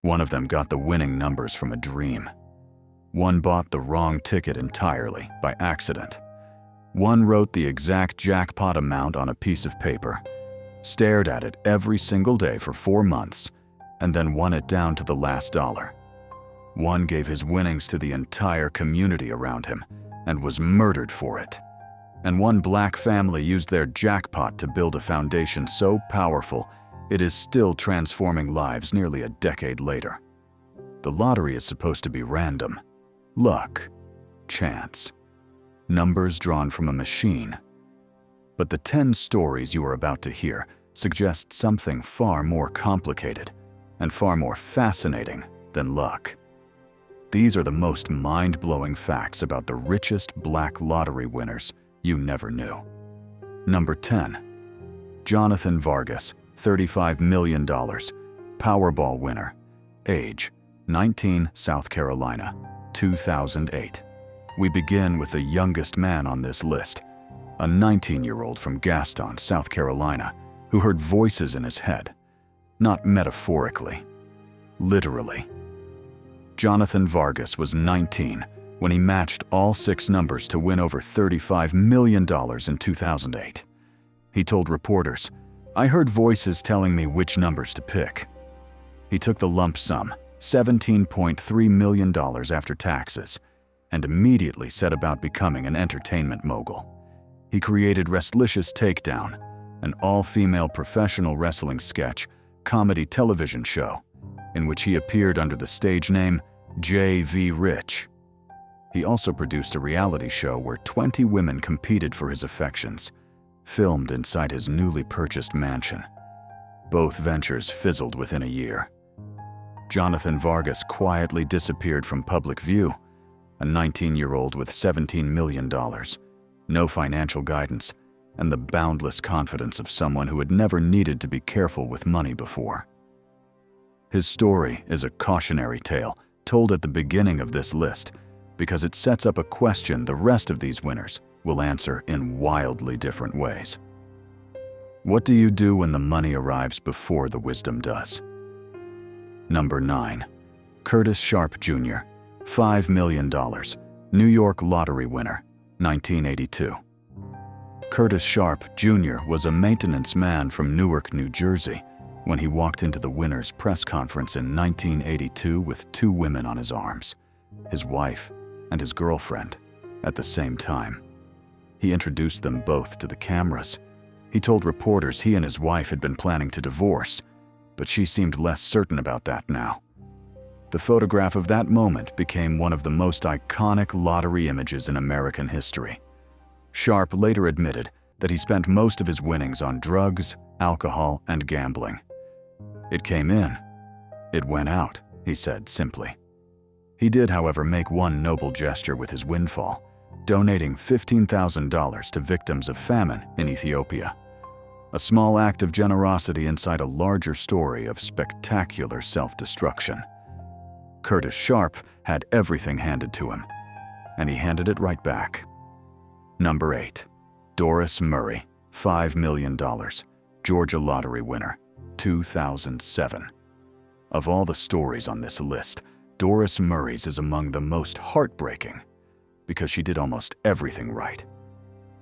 One of them got the winning numbers from a dream. One bought the wrong ticket entirely, by accident. One wrote the exact jackpot amount on a piece of paper, stared at it every single day for 4 months, and then won it down to the last dollar. One gave his winnings to the entire community around him and was murdered for it. And one black family used their jackpot to build a foundation so powerful it is still transforming lives nearly a decade later. The lottery is supposed to be random. Luck. Chance. Numbers drawn from a machine. But the 10 stories you are about to hear suggest something far more complicated and far more fascinating than luck. These are the most mind-blowing facts about the richest black lottery winners you never knew. Number 10. Jonathan Vargas, $35 million, Powerball winner, age 19, South Carolina, 2008. We begin with the youngest man on this list, a 19-year-old from Gaston, South Carolina, who heard voices in his head, not metaphorically, literally. Jonathan Vargas was 19 when he matched all 6 numbers to win over $35 million in 2008. He told reporters, "I heard voices telling me which numbers to pick." He took the lump sum, $17.3 million after taxes, and immediately set about becoming an entertainment mogul. He created Richest Takedown, an all-female professional wrestling sketch comedy television show, in which he appeared under the stage name J.V. Rich. He also produced a reality show where 20 women competed for his affections, filmed inside his newly purchased mansion. Both ventures fizzled within a year. Jonathan Vargas quietly disappeared from public view, a 19-year-old with $17 million, no financial guidance, and the boundless confidence of someone who had never needed to be careful with money before. His story is a cautionary tale told at the beginning of this list because it sets up a question the rest of these winners will answer in wildly different ways. What do you do when the money arrives before the wisdom does? Number 9. Curtis Sharp Jr., $5 million, New York lottery winner, 1982. Curtis Sharp Jr. was a maintenance man from Newark, New Jersey, when he walked into the winner's press conference in 1982 with 2 women on his arms, his wife and his girlfriend, at the same time. He introduced them both to the cameras. He told reporters he and his wife had been planning to divorce, but she seemed less certain about that now. The photograph of that moment became one of the most iconic lottery images in American history. Sharp later admitted that he spent most of his winnings on drugs, alcohol, and gambling. "It came in. It went out," he said simply. He did, however, make one noble gesture with his windfall, donating $15,000 to victims of famine in Ethiopia. A small act of generosity inside a larger story of spectacular self-destruction. Curtis Sharp had everything handed to him, and he handed it right back. Number 8. Doris Murray, $5 million, Georgia lottery winner, 2007. Of all the stories on this list, Doris Murray's is among the most heartbreaking because she did almost everything right.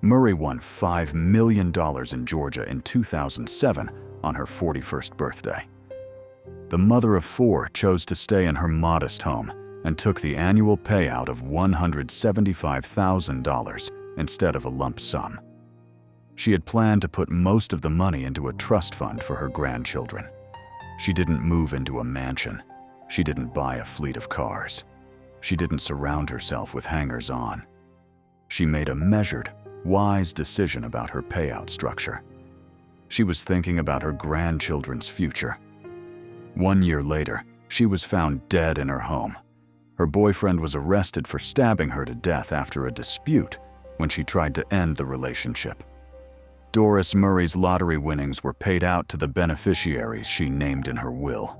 Murray won $5 million in Georgia in 2007 on her 41st birthday. The mother of 4 chose to stay in her modest home and took the annual payout of $175,000 instead of a lump sum. She had planned to put most of the money into a trust fund for her grandchildren. She didn't move into a mansion. She didn't buy a fleet of cars. She didn't surround herself with hangers-on. She made a measured, wise decision about her payout structure. She was thinking about her grandchildren's future. 1 year later, she was found dead in her home. Her boyfriend was arrested for stabbing her to death after a dispute when she tried to end the relationship. Doris Murray's lottery winnings were paid out to the beneficiaries she named in her will,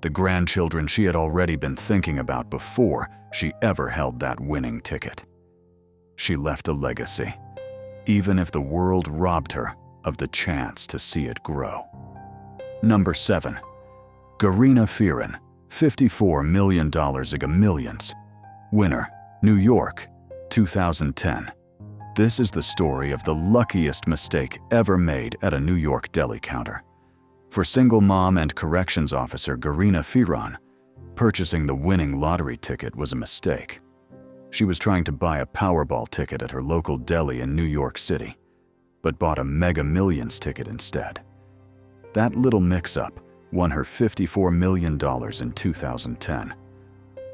the grandchildren she had already been thinking about before she ever held that winning ticket. She left a legacy, even if the world robbed her of the chance to see it grow. Number 7. Garina Fearon, $54 million ega millions. Winner, New York, 2010. This is the story of the luckiest mistake ever made at a New York deli counter. For single mom and corrections officer Garina Firan, purchasing the winning lottery ticket was a mistake. She was trying to buy a Powerball ticket at her local deli in New York City, but bought a Mega Millions ticket instead. That little mix-up won her $54 million in 2010.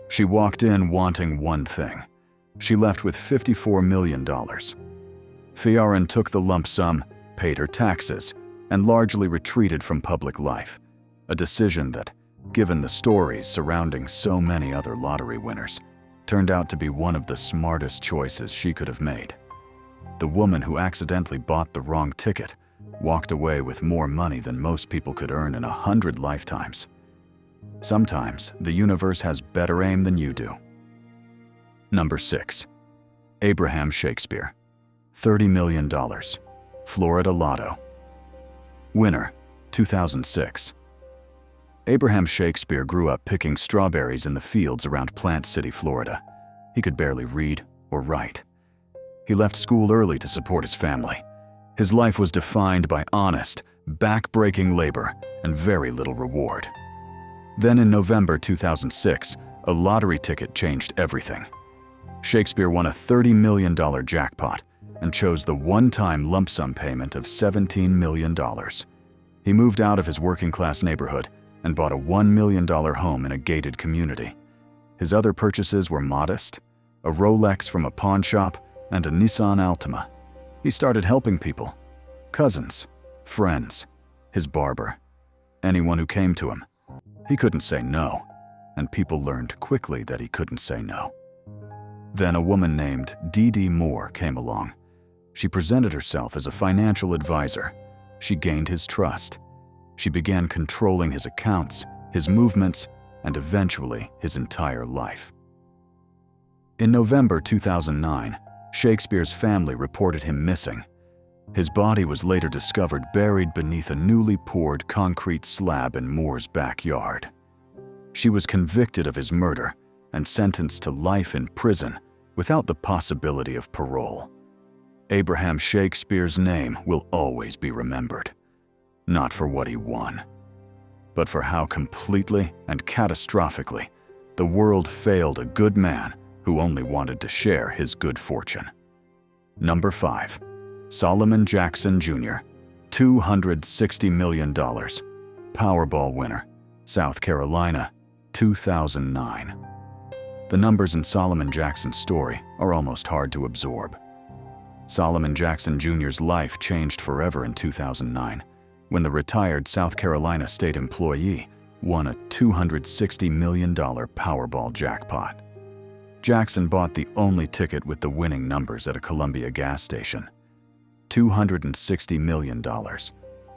She walked in wanting one thing. She left with $54 million. Fiaran took the lump sum, paid her taxes, and largely retreated from public life, a decision that, given the stories surrounding so many other lottery winners, turned out to be one of the smartest choices she could have made. The woman who accidentally bought the wrong ticket walked away with more money than most people could earn in 100 lifetimes. Sometimes the universe has better aim than you do. Number 6. Abraham Shakespeare, $30 million, Florida Lotto. Winner, 2006. Abraham Shakespeare grew up picking strawberries in the fields around Plant City, Florida. He could barely read or write. He left school early to support his family. His life was defined by honest, back-breaking labor and very little reward. Then in November 2006, a lottery ticket changed everything. Shakespeare won a $30 million jackpot and chose the one-time lump sum payment of $17 million. He moved out of his working-class neighborhood and bought a $1 million home in a gated community. His other purchases were modest: a Rolex from a pawn shop and a Nissan Altima. He started helping people: cousins, friends, his barber, anyone who came to him. He couldn't say no, and people learned quickly that he couldn't say no. Then a woman named Dee Dee Moore came along. She presented herself as a financial advisor. She gained his trust. She began controlling his accounts, his movements, and eventually his entire life. In November 2009, Shakespeare's family reported him missing. His body was later discovered buried beneath a newly poured concrete slab in Moore's backyard. She was convicted of his murder and sentenced to life in prison without the possibility of parole. Abraham Shakespeare's name will always be remembered, not for what he won, but for how completely and catastrophically the world failed a good man who only wanted to share his good fortune. Number 5. Solomon Jackson Jr., $260 million, Powerball winner, South Carolina, 2009. The numbers in Solomon Jackson's story are almost hard to absorb. Solomon Jackson Jr.'s life changed forever in 2009 when the retired South Carolina state employee won a $260 million Powerball jackpot. Jackson bought the only ticket with the winning numbers at a Columbia gas station. $260 million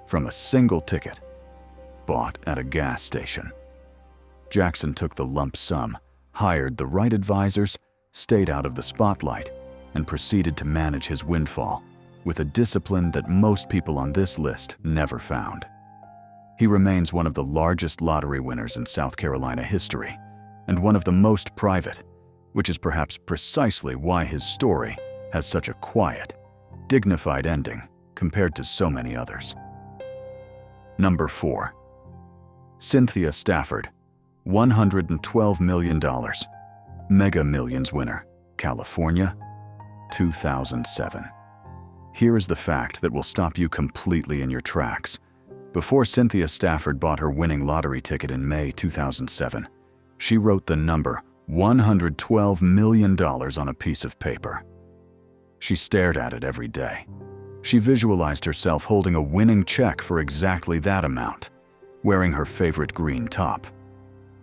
from a single ticket bought at a gas station. Jackson took the lump sum, hired the right advisors, stayed out of the spotlight, and proceeded to manage his windfall with a discipline that most people on this list never found. He remains one of the largest lottery winners in South Carolina history, and one of the most private, which is perhaps precisely why his story has such a quiet, dignified ending compared to so many others. Number 4. Cynthia Stafford, $112 million, Mega Millions winner, California, 2007. Here is the fact that will stop you completely in your tracks. Before Cynthia Stafford bought her winning lottery ticket in May 2007, she wrote the number $112 million on a piece of paper. She stared at it every day. She visualized herself holding a winning check for exactly that amount, wearing her favorite green top.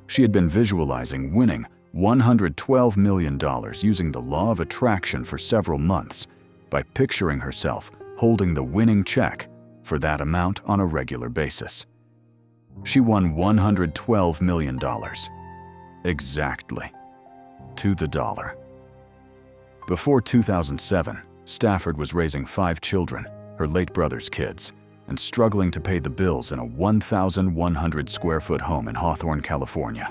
She had been visualizing winning $112 million using the law of attraction for several months by picturing herself holding the winning check for that amount on a regular basis. She won $112 million. Exactly. To the dollar. Before 2007, Stafford was raising 5 children, her late brother's kids, and struggling to pay the bills in a 1,100 square foot home in Hawthorne, California.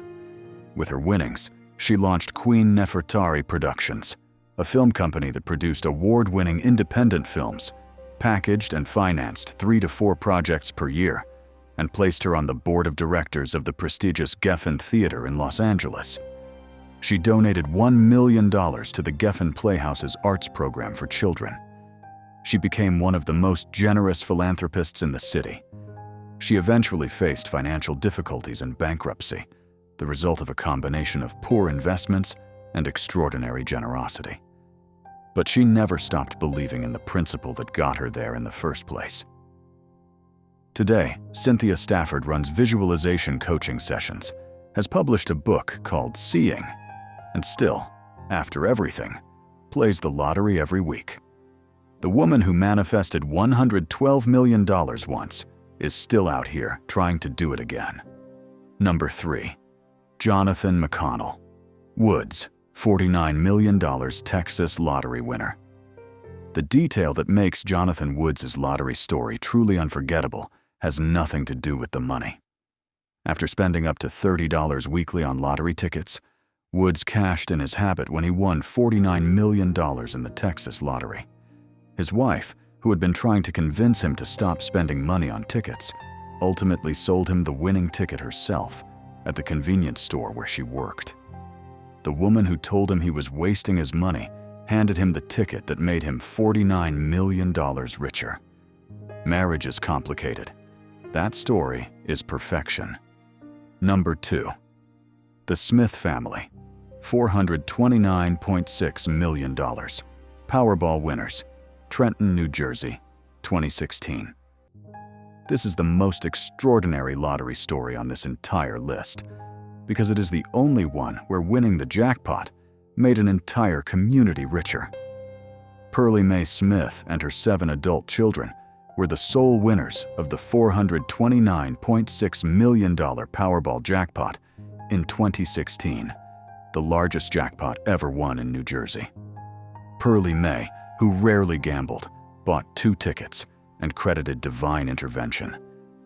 With her winnings, she launched Queen Nefertari Productions, a film company that produced award-winning independent films, packaged and financed 3 to 4 projects per year, and placed her on the board of directors of the prestigious Geffen Theater in Los Angeles. She donated $1 million to the Geffen Playhouse's arts program for children. She became one of the most generous philanthropists in the city. She eventually faced financial difficulties and bankruptcy, the result of a combination of poor investments and extraordinary generosity. But she never stopped believing in the principle that got her there in the first place. Today, Cynthia Stafford runs visualization coaching sessions, has published a book called Seeing, and still, after everything, plays the lottery every week. The woman who manifested $112 million once is still out here trying to do it again. Number 3. Jonathan McConnell. Woods, $49 million Texas lottery winner. The detail that makes Jonathan Woods' lottery story truly unforgettable has nothing to do with the money. After spending up to $30 weekly on lottery tickets, Woods cashed in his habit when he won $49 million in the Texas lottery. His wife, who had been trying to convince him to stop spending money on tickets, ultimately sold him the winning ticket herself at the convenience store where she worked. The woman who told him he was wasting his money handed him the ticket that made him $49 million richer. Marriage is complicated. That story is perfection. Number 2. The Smith family, $429.6 million. Powerball winners, Trenton, New Jersey, 2016. This is the most extraordinary lottery story on this entire list, because it is the only one where winning the jackpot made an entire community richer. Pearlie Mae Smith and her 7 adult children were the sole winners of the $429.6 million Powerball jackpot in 2016, the largest jackpot ever won in New Jersey. Pearlie Mae, who rarely gambled, bought 2 tickets and credited divine intervention,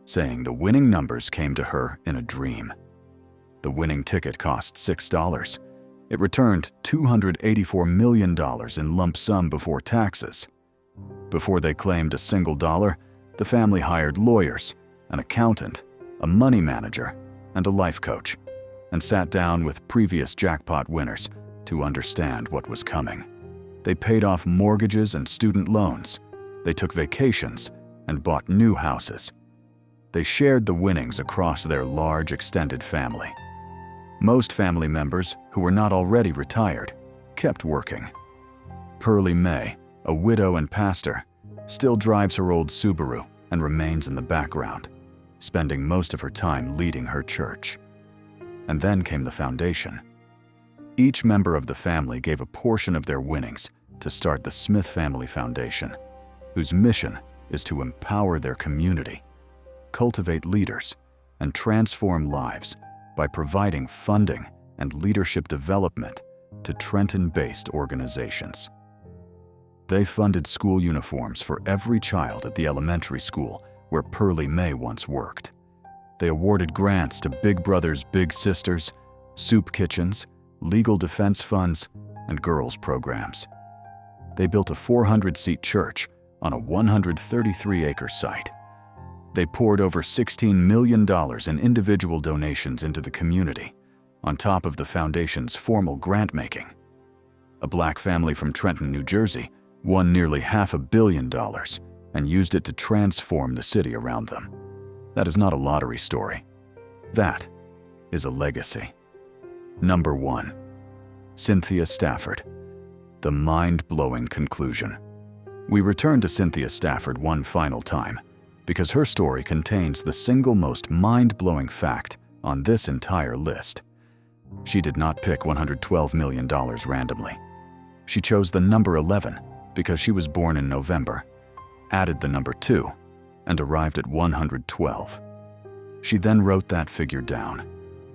saying the winning numbers came to her in a dream. The winning ticket cost $6. It returned $284 million in lump sum before taxes. Before they claimed a single dollar, the family hired lawyers, an accountant, a money manager, and a life coach, and sat down with previous jackpot winners to understand what was coming. They paid off mortgages and student loans. They took vacations and bought new houses. They shared the winnings across their large extended family. Most family members who were not already retired kept working. Pearlie Mae, a widow and pastor, still drives her old Subaru and remains in the background, spending most of her time leading her church. And then came the foundation. Each member of the family gave a portion of their winnings to start the Smith Family Foundation, whose mission is to empower their community, cultivate leaders, and transform lives by providing funding and leadership development to Trenton-based organizations. They funded school uniforms for every child at the elementary school where Pearlie Mae once worked. They awarded grants to Big Brothers Big Sisters, soup kitchens, legal defense funds, and girls' programs. They built a 400-seat church on a 133-acre site. They poured over $16 million in individual donations into the community, on top of the foundation's formal grant-making. A black family from Trenton, New Jersey, won nearly $500 million and used it to transform the city around them. That is not a lottery story. That is a legacy. Number 1. Cynthia Stafford. The mind-blowing conclusion. We return to Cynthia Stafford one final time because her story contains the single most mind-blowing fact on this entire list. She did not pick $112 million randomly. She chose the number 11 because she was born in November, added the number 2, and arrived at 112. She then wrote that figure down,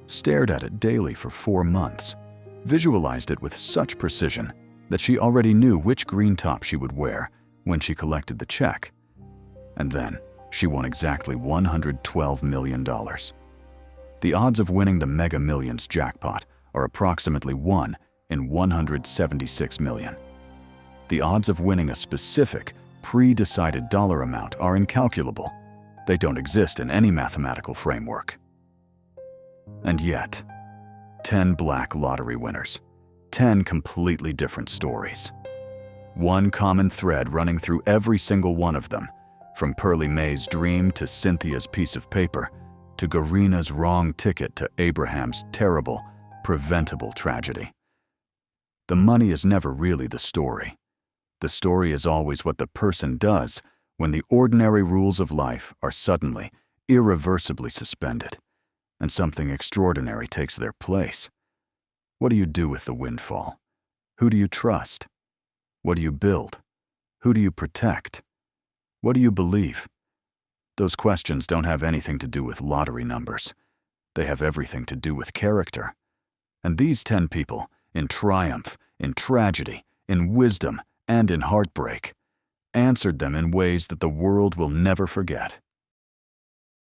stared at it daily for 4 months, visualized it with such precision that she already knew which green top she would wear when she collected the check. And then she won exactly $112 million. The odds of winning the Mega Millions jackpot are approximately 1 in 176 million. The odds of winning a specific, pre-decided dollar amount are incalculable. They don't exist in any mathematical framework. And yet, 10 black lottery winners, 10 completely different stories. One common thread running through every single one of them, from Pearly May's dream to Cynthia's piece of paper, to Garina's wrong ticket to Abraham's terrible, preventable tragedy. The money is never really the story. The story is always what the person does when the ordinary rules of life are suddenly, irreversibly suspended, and something extraordinary takes their place. What do you do with the windfall? Who do you trust? What do you build? Who do you protect? What do you believe? Those questions don't have anything to do with lottery numbers. They have everything to do with character. And these 10 people, in triumph, in tragedy, in wisdom, and in heartbreak, answered them in ways that the world will never forget.